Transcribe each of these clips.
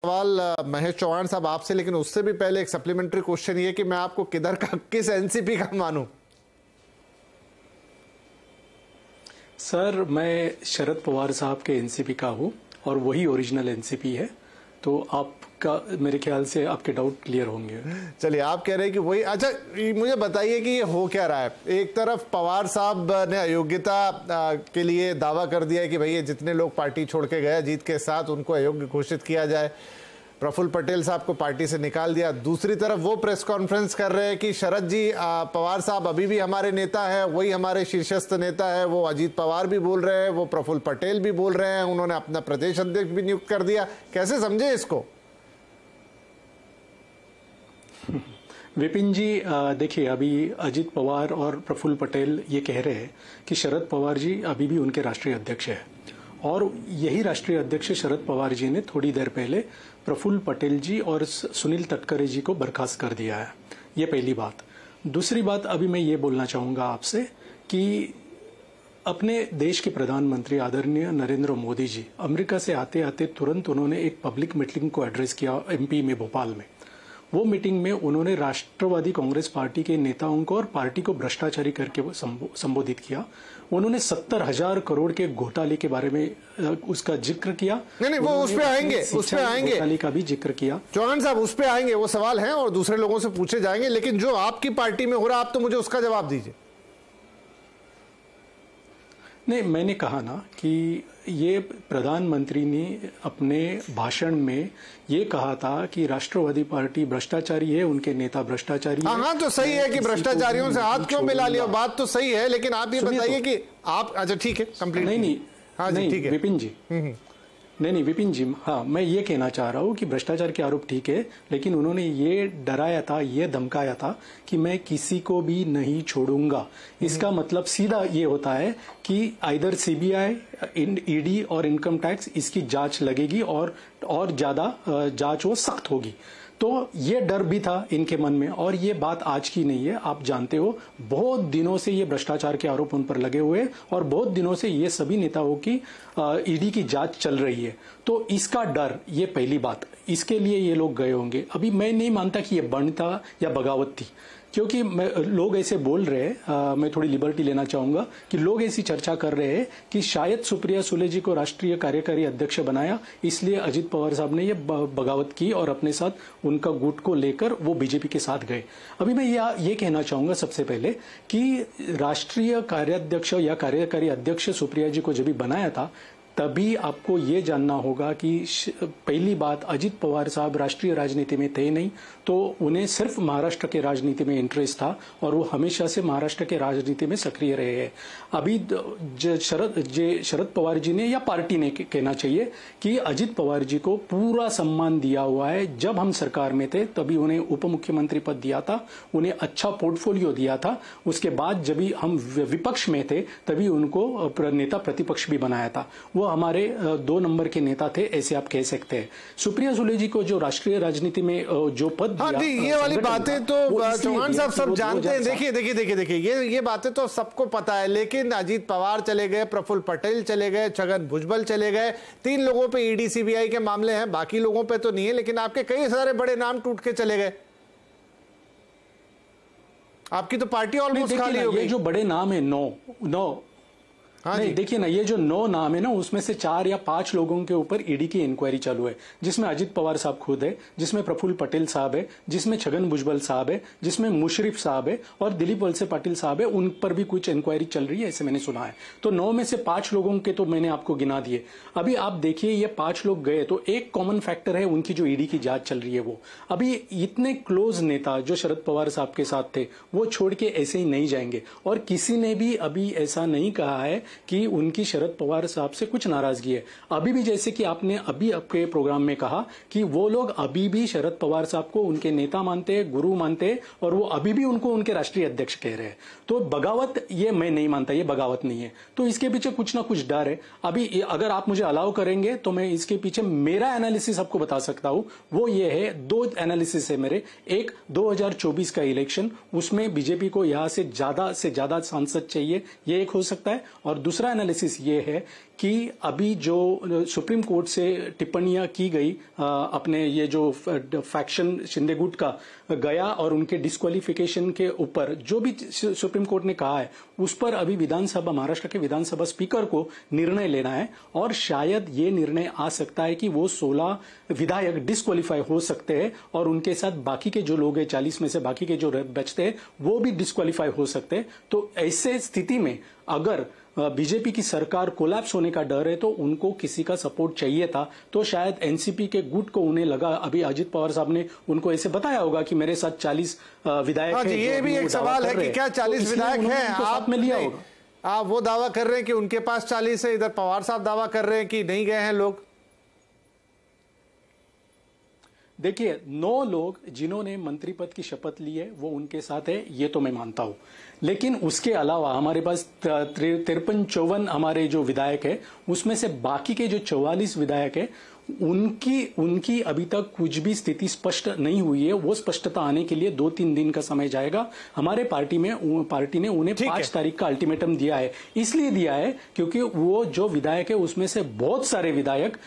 सवाल महेश चौहान साहब आपसे, लेकिन उससे भी पहले एक सप्लीमेंट्री क्वेश्चन ये कि मैं आपको किधर का, किस एनसीपी का मानूं? सर, मैं शरद पवार साहब के एनसीपी का हूं और वही ओरिजिनल एनसीपी है, तो आपका मेरे ख्याल से आपके डाउट क्लियर होंगे। चलिए, आप कह रहे हैं कि वही। अच्छा, मुझे बताइए कि ये हो क्या रहा है। एक तरफ पवार साहब ने अयोग्यता के लिए दावा कर दिया है कि भैया जितने लोग पार्टी छोड़ के गए अजीत के साथ उनको अयोग्य घोषित किया जाए। प्रफुल्ल पटेल साहब को पार्टी से निकाल दिया। दूसरी तरफ वो प्रेस कॉन्फ्रेंस कर रहे हैं कि शरद जी, पवार साहब अभी भी हमारे नेता है, वही हमारे शीर्षस्थ नेता है। वो अजीत पवार भी बोल रहे हैं, वो प्रफुल्ल पटेल भी बोल रहे हैं, उन्होंने अपना प्रदेश अध्यक्ष भी नियुक्त कर दिया। कैसे समझे इसको? विपिन जी, देखिए, अभी अजीत पवार और प्रफुल्ल पटेल ये कह रहे हैं कि शरद पवार जी अभी भी उनके राष्ट्रीय अध्यक्ष है, और यही राष्ट्रीय अध्यक्ष शरद पवार जी ने थोड़ी देर पहले प्रफुल्ल पटेल जी और सुनील तटकरे जी को बर्खास्त कर दिया है। ये पहली बात। दूसरी बात, अभी मैं ये बोलना चाहूंगा आपसे कि अपने देश के प्रधानमंत्री आदरणीय नरेंद्र मोदी जी अमेरिका से आते आते तुरंत उन्होंने एक पब्लिक मीटिंग को एड्रेस किया एमपी में, भोपाल में। वो मीटिंग में उन्होंने राष्ट्रवादी कांग्रेस पार्टी के नेताओं को और पार्टी को भ्रष्टाचारी करके संबोधित किया। उन्होंने 70,000 करोड़ के घोटाले के बारे में उसका जिक्र किया। नहीं, वो उस पे आएंगे, घोटाले का भी जिक्र किया। चौहान साहब, उस पे आएंगे, वो सवाल हैं और दूसरे लोगों से पूछे जाएंगे, लेकिन जो आपकी पार्टी में हो रहा, आप तो मुझे उसका जवाब दीजिए। नहीं, मैंने कहा ना कि ये प्रधानमंत्री ने अपने भाषण में ये कहा था कि राष्ट्रवादी पार्टी भ्रष्टाचारी है, उनके नेता भ्रष्टाचारी है। हाँ, तो सही है कि भ्रष्टाचारियों से हाथ क्यों मिला लिया, बात तो सही है, लेकिन आप ये बताइए कि आप, अच्छा ठीक है, कंप्लीट। नहीं, हाँ जी, ठीक है विपिन जी। नहीं, विपिन जी, हाँ, मैं ये कहना चाह रहा हूँ कि भ्रष्टाचार के आरोप ठीक है, लेकिन उन्होंने ये डराया था, ये धमकाया था कि मैं किसी को भी नहीं छोड़ूंगा। इसका मतलब सीधा ये होता है कि आइदर सीबीआई, ईडी और इनकम टैक्स, इसकी जांच लगेगी और ज्यादा जांच वो सख्त होगी। तो ये डर भी था इनके मन में, और ये बात आज की नहीं है। आप जानते हो, बहुत दिनों से ये भ्रष्टाचार के आरोप उन पर लगे हुए हैं और बहुत दिनों से ये सभी नेताओं की ईडी की जांच चल रही है। तो इसका डर, ये पहली बात, इसके लिए ये लोग गए होंगे। अभी मैं नहीं मानता कि ये बनता या बगावत थी, क्योंकि लोग ऐसे बोल रहे हैं, मैं थोड़ी लिबर्टी लेना चाहूंगा कि लोग ऐसी चर्चा कर रहे हैं कि शायद सुप्रिया सुले जी को राष्ट्रीय कार्यकारी अध्यक्ष बनाया, इसलिए अजीत पवार साहब ने ये बगावत की और अपने साथ उनका गुट को लेकर वो बीजेपी के साथ गए। अभी मैं ये कहना चाहूंगा सबसे पहले कि राष्ट्रीय कार्याध्यक्ष या कार्यकारी अध्यक्ष सुप्रिया जी को जब भी बनाया था, तभी आपको ये जानना होगा कि पहली बात, अजीत पवार साहब राष्ट्रीय राजनीति में थे नहीं, तो उन्हें सिर्फ महाराष्ट्र के राजनीति में इंटरेस्ट था और वो हमेशा से महाराष्ट्र के राजनीति में सक्रिय रहे हैं। अभी शरद पवार जी ने या पार्टी ने कहना चाहिए कि अजीत पवार जी को पूरा सम्मान दिया हुआ है। जब हम सरकार में थे तभी उन्हें उप मुख्यमंत्री पद दिया था, उन्हें अच्छा पोर्टफोलियो दिया था। उसके बाद जब हम विपक्ष में थे तभी उनको नेता प्रतिपक्ष भी बनाया था। वो हमारे 2 नंबर के नेता थे, ऐसे आप कह सकते हैं। सुप्रिया सुले जी को जो राष्ट्रीय राजनीति में जो पद दिया, हाँ जी, ये वाली बातें तो चौहान साहब सब जानते हैं। देखिए, ये बातें तो सबको पता है, लेकिन अजीत पवार चले गए, प्रफुल्ल पटेल चले गए, छगन भुजबल चले गए, 3 लोगों पे ईडी सीबीआई के मामले हैं, बाकी लोगों पे तो नहीं है, लेकिन आपके कई सारे बड़े नाम टूट के चले गए। आपकी तो पार्टी ऑलमोस्ट खाली हो गई। जो बड़े नाम है, 9 हाँ नहीं, देखिए ना, ये जो 9 नाम है ना, उसमें से 4 या 5 लोगों के ऊपर ईडी की इंक्वायरी चालू है, जिसमें अजीत पवार साहब खुद है, जिसमें प्रफुल्ल पटेल साहब है, जिसमें छगन भुजबल साहब है, जिसमें मुशर्रफ साहब है और दिलीप वलसे पाटिल साहब है। उन पर भी कुछ इंक्वायरी चल रही है, ऐसे मैंने सुना है। तो 9 में से 5 लोगों के तो मैंने आपको गिना दिए। अभी आप देखिए, ये 5 लोग गए तो एक कॉमन फैक्टर है, उनकी जो ईडी की जांच चल रही है वो। अभी इतने क्लोज नेता जो शरद पवार साहब के साथ थे, वो छोड़ के ऐसे ही नहीं जाएंगे, और किसी ने भी अभी ऐसा नहीं कहा है कि उनकी शरद पवार साहब से कुछ नाराजगी है। अभी भी, जैसे कि आपने अभी आपके प्रोग्राम में कहा कि वो लोग अभी भी शरद पवार साहब को उनके नेता मानते हैं, गुरु मानते हैं, और वो अभी भी उनको उनके राष्ट्रीय अध्यक्ष कह रहे हैं। तो बगावत, ये मैं नहीं मानता, ये बगावत नहीं है। तो इसके पीछे कुछ ना कुछ डर है। अभी अगर आप मुझे अलाउ करेंगे तो मैं इसके पीछे मेरा एनालिसिस आपको बता सकता हूं। वो ये है, 2 एनालिसिस है मेरे। एक, 2024 का इलेक्शन, उसमें बीजेपी को यहां से ज्यादा सांसद चाहिए, ये एक हो सकता है। और और दूसरा एनालिसिस ये है कि अभी जो सुप्रीम कोर्ट से टिप्पणियां की गई अपने ये जो फैक्शन शिंदे गुट का गया और उनके डिस्क्वालिफिकेशन के ऊपर जो भी सुप्रीम कोर्ट ने कहा है उस पर अभी विधानसभा, महाराष्ट्र के विधानसभा स्पीकर को निर्णय लेना है और शायद ये निर्णय आ सकता है कि वो 16 विधायक डिस्क्वालीफाई हो सकते हैं और उनके साथ बाकी के जो लोग हैं 40 में से बाकी के जो बचते हैं वो भी डिस्क्वालीफाई हो सकते हैं। तो ऐसे स्थिति में अगर बीजेपी की सरकार कोलैप्स होने का डर है तो उनको किसी का सपोर्ट चाहिए था, तो शायद एनसीपी के गुट को उन्हें लगा, अभी अजित पवार साहब ने उनको ऐसे बताया होगा कि मेरे साथ 40 विधायक हैं। ये भी एक सवाल है कि क्या 40 विधायक हैं, आप में लिया होगा। आप वो दावा कर रहे हैं कि उनके पास 40 है, इधर पवार साहब दावा कर रहे हैं कि नहीं गए हैं लोग। देखिए 9 लोग जिन्होंने मंत्री पद की शपथ ली है वो उनके साथ है, ये तो मैं मानता हूं, लेकिन उसके अलावा हमारे पास 53-54 हमारे जो विधायक है उसमें से बाकी के जो 44 विधायक है उनकी अभी तक कुछ भी स्थिति स्पष्ट नहीं हुई है। वो स्पष्टता आने के लिए 2-3 दिन का समय जाएगा। हमारे पार्टी ने उन्हें 5 तारीख का अल्टीमेटम दिया है, इसलिए दिया है क्योंकि वो जो विधायक है उसमें से बहुत सारे विधायक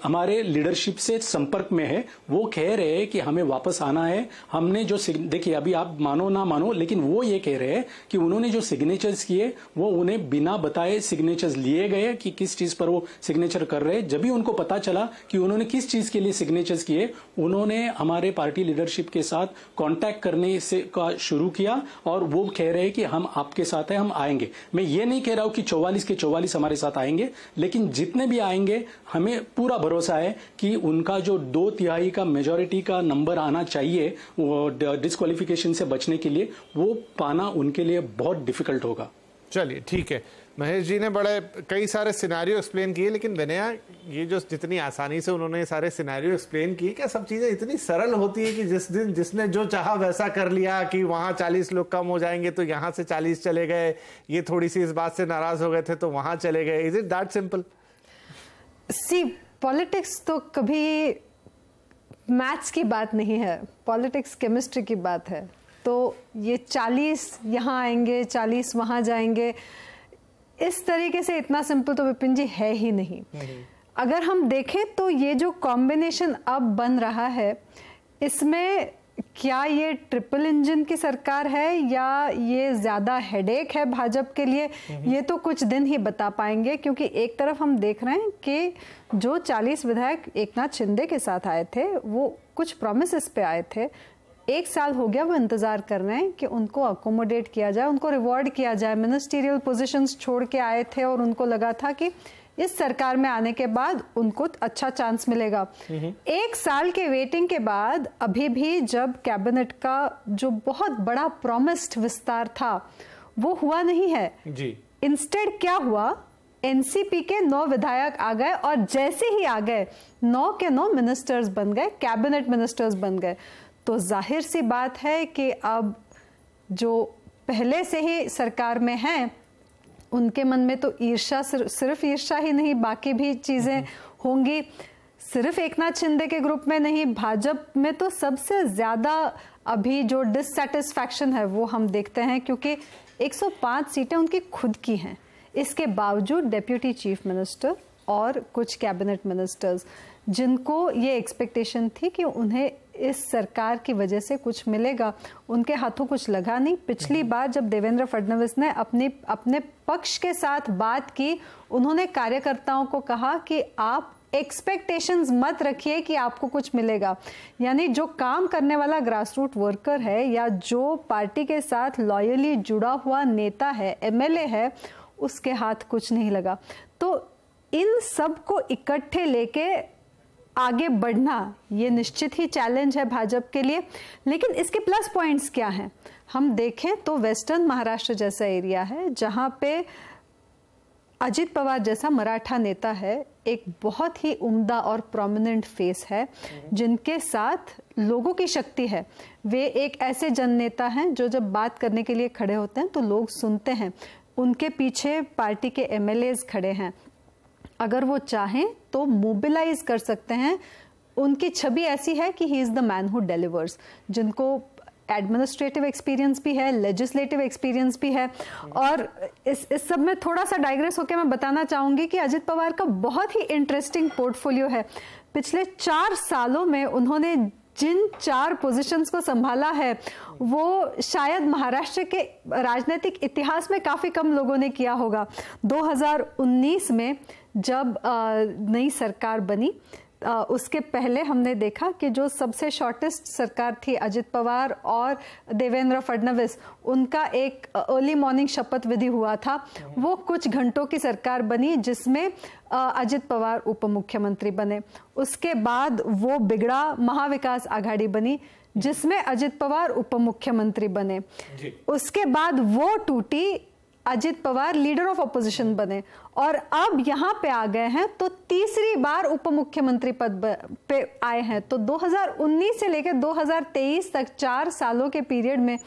हमारे लीडरशिप से संपर्क में है। वो कह रहे हैं कि हमें वापस आना है। हमने जो देखिए अभी आप मानो ना मानो, लेकिन वो ये कह रहे हैं कि उन्होंने जो सिग्नेचर्स किए वो उन्हें बिना बताए सिग्नेचर्स लिए गए कि किस चीज पर वो सिग्नेचर कर रहे हैं। जब भी उनको पता चला कि उन्होंने किस चीज के लिए सिग्नेचर्स किए, उन्होंने हमारे पार्टी लीडरशिप के साथ कांटेक्ट करने से का शुरू किया और वो कह रहे हैं कि हम आपके साथ हैं, हम आएंगे। मैं ये नहीं कह रहा हूं कि 44 के 44 हमारे साथ आएंगे, लेकिन जितने भी आएंगे हमें पूरा भरोसा है कि उनका जो 2/3 का मेजोरिटी का नंबर आना चाहिए वो डिस्क्वालिफिकेशन से बचने के लिए, वो पाना उनके लिए बहुत डिफिकल्ट होगा। चलिए ठीक है, महेश जी ने बड़े कई सारे सिनेरियो एक्सप्लेन किए, लेकिन विनया ये जो जितनी आसानी से उन्होंने सारे सिनेरियो एक्सप्लेन किए, क्या सब चीज़ें इतनी सरल होती है कि जिस दिन जिसने जो चाहा वैसा कर लिया कि वहाँ 40 लोग कम हो जाएंगे तो यहाँ से 40 चले गए, ये थोड़ी सी इस बात से नाराज हो गए थे तो वहाँ चले गए। Is it that simple? See politics तो कभी मैथ्स की बात नहीं है, पॉलिटिक्स केमिस्ट्री की बात है। तो ये 40 यहाँ आएंगे 40 वहाँ जाएंगे, इस तरीके से इतना सिंपल तो विपिन जी है ही नहीं। अगर हम देखें तो ये जो कॉम्बिनेशन अब बन रहा है, इसमें क्या ये ट्रिपल इंजन की सरकार है या ये ज़्यादा हेडेक है भाजपा के लिए, ये तो कुछ दिन ही बता पाएंगे। क्योंकि एक तरफ हम देख रहे हैं कि जो 40 विधायक एकनाथ शिंदे के साथ आए थे वो कुछ प्रोमिसेस पे आए थे, 1 साल हो गया वो इंतजार कर रहे हैं कि उनको अकोमोडेट किया जाए, उनको रिवॉर्ड किया जाए। मिनिस्टीरियल पोजीशंस छोड़ के आए थे और उनको लगा था कि इस सरकार में आने के बाद उनको अच्छा चांस मिलेगा। 1 साल के वेटिंग के बाद अभी भी जब कैबिनेट का जो बहुत बड़ा प्रॉमिस्ड विस्तार था वो हुआ नहीं है जी। इंस्टेड क्या हुआ, एनसीपी के 9 विधायक आ गए और जैसे ही आ गए 9 के 9 मिनिस्टर्स बन गए, कैबिनेट मिनिस्टर्स बन गए। तो जाहिर सी बात है कि अब जो पहले से ही सरकार में हैं उनके मन में तो ईर्ष्या, सिर्फ ईर्ष्या ही नहीं बाकी भी चीजें होंगी। सिर्फ एकनाथ शिंदे के ग्रुप में नहीं, भाजपा में तो सबसे ज्यादा अभी जो डिससैटिस्फैक्शन है वो हम देखते हैं, क्योंकि 105 सीटें उनकी खुद की हैं। इसके बावजूद डेप्यूटी चीफ मिनिस्टर और कुछ कैबिनेट मिनिस्टर्स जिनको ये एक्सपेक्टेशन थी कि उन्हें इस सरकार की वजह से कुछ मिलेगा, उनके हाथों कुछ लगा नहीं। पिछली बार जब देवेंद्र फडणवीस ने अपने पक्ष के साथ बात की, उन्होंने कार्यकर्ताओं को कहा कि आप एक्सपेक्टेशंस मत रखिए कि आपको कुछ मिलेगा। यानी जो काम करने वाला ग्रासरूट वर्कर है या जो पार्टी के साथ लॉयली जुड़ा हुआ नेता है, एमएलए है, उसके हाथ कुछ नहीं लगा। तो इन सब को इकट्ठे लेके आगे बढ़ना ये निश्चित ही चैलेंज है भाजपा के लिए। लेकिन इसके प्लस पॉइंट्स क्या हैं, हम देखें तो वेस्टर्न महाराष्ट्र जैसा एरिया है जहां पे अजित पवार जैसा मराठा नेता है, एक बहुत ही उम्दा और प्रोमिनेंट फेस है जिनके साथ लोगों की शक्ति है। वे एक ऐसे जननेता हैं जो जब बात करने के लिए खड़े होते हैं तो लोग सुनते हैं। उनके पीछे पार्टी के एमएलएज खड़े हैं, अगर वो चाहें तो मोबिलाइज कर सकते हैं। उनकी छवि ऐसी है कि he is the man who delivers, जिनको एडमिनिस्ट्रेटिव एक्सपीरियंस भी है, लेजिस्लेटिव एक्सपीरियंस भी है। और इस सब में थोड़ा सा डाइग्रेस होकर मैं बताना चाहूंगी कि अजित पवार का बहुत ही इंटरेस्टिंग पोर्टफोलियो है। पिछले 4 सालों में उन्होंने जिन 4 पोजीशंस को संभाला है वो शायद महाराष्ट्र के राजनीतिक इतिहास में काफी कम लोगों ने किया होगा। 2019 में जब नई सरकार बनी, उसके पहले हमने देखा कि जो सबसे शॉर्टेस्ट सरकार थी अजित पवार और देवेंद्र फडणवीस, उनका एक अर्ली मॉर्निंग शपथ विधि हुआ था। वो कुछ घंटों की सरकार बनी जिसमें अजित पवार उप मुख्यमंत्री बने। उसके बाद वो बिगड़ा महाविकास आघाड़ी बनी जिसमें अजित पवार उप मुख्यमंत्री बने। उसके बाद वो टूटी, Ajit Pawar leader of opposition बने और अब यहां पे आ गए हैं तो तीसरी बार उप मुख्यमंत्री पद पे आए हैं। तो 2019 से लेकर 2023 तक 4 सालों के पीरियड में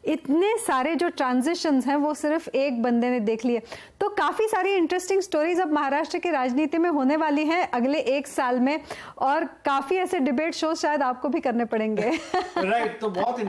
इतने सारे जो ट्रांजिशंस हैं वो सिर्फ एक बंदे ने देख लिए। तो काफी सारी इंटरेस्टिंग स्टोरीज अब महाराष्ट्र की राजनीति में होने वाली हैं अगले 1 साल में, और काफी ऐसे डिबेट शो शायद आपको भी करने पड़ेंगे। राइट, तो बहुत